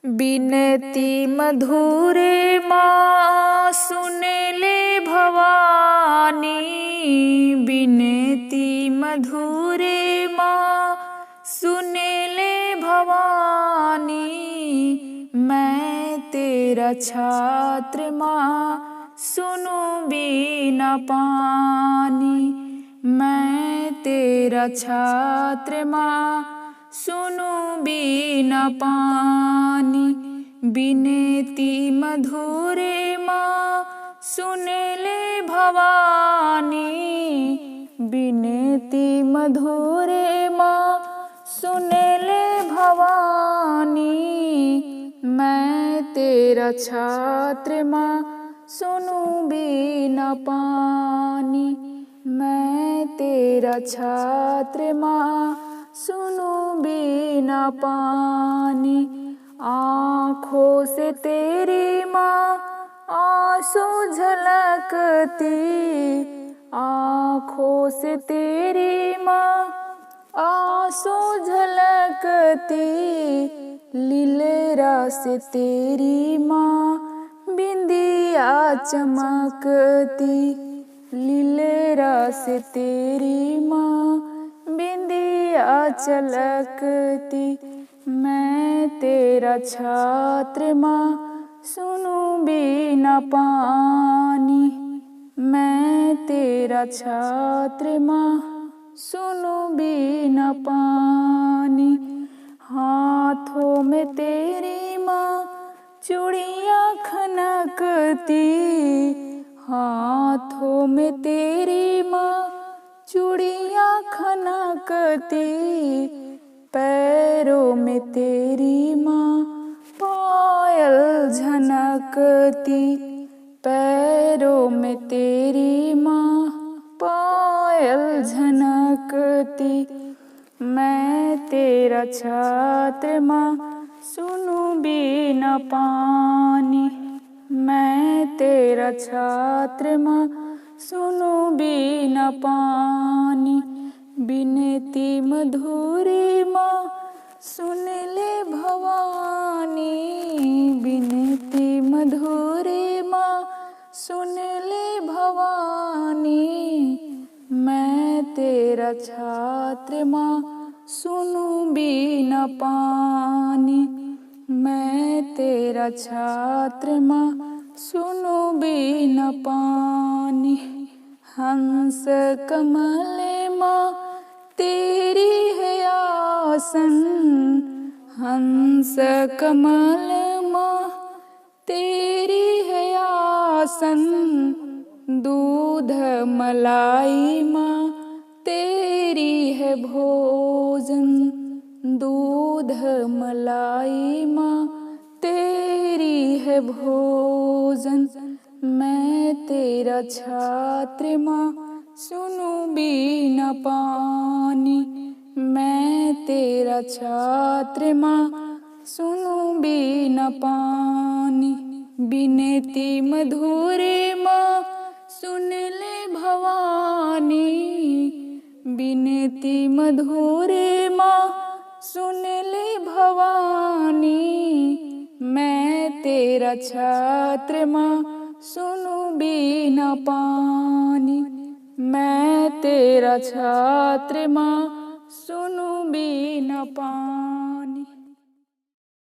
बिनती मधुरे माँ सुन ले भवानी। बिनती मधुरे माँ सुन ले भवानी। मैं तेरा छात्र माँ सुनू बिना पानी। मैं तेरा छात्र माँ सुनू बिना पानी। बिनती मधुरे माँ सुन ले भवानी। बिनती मधुरे माँ सुन ले भवानी। मैं तेरा छात्र माँ सुनू बिना पानी। मैं तेरा छात्र माँ सुनू बिना पानी। आँखों से तेरी माँ आंसू झलकती। आँखों से तेरी माँ आंसू झलकती। लीलरा से तेरी माँ बिंदिया चमकती। लीलरा से तेरी माँ बिंदिया चलकती। मैं तेरा छात्र माँ सुनू बिना पानी। मैं तेरा छात्र माँ सुनू बिना पानी। हाथों में तेरी माँ चूड़ियाँ खनकती। हाथों में तेरी माँ चूड़ियाँ खनकती। पैरों में तेरी माँ पायल झनकती। पैरों में तेरी माँ पायल झनकती। मैं तेरा छात्र माँ सुनू बिना पानी। मैं तेरा छात्र माँ सुनू बिना पानी। बिनती मधुरे माँ सुन ले भवानी। बिनती मधुरे माँ सुन ले भवानी। मैं तेरा छात्र माँ सुनू बिना पानी। मैं तेरा छात्र माँ सुनू बिना पानी। हंस कमल माँ तेरी है आसन। हंस कमल माँ तेरी है आसन। दूध मलाई माँ तेरी है भोजन। दूध मलाई माँ तेरी है भोजन। मैं तेरा छात्र माँ सुनू बिना पानी। मैं तेरा छात्र माँ सुनू बिना पानी। बिनती मधुरे माँ सुन ले भवानी। बिनती मधुरे माँ सुन ले भवानी। मैं तेरा छात्र माँ सुनू बिना पानी। मैं तेरा छात्र माँ सुनू बिना पानी।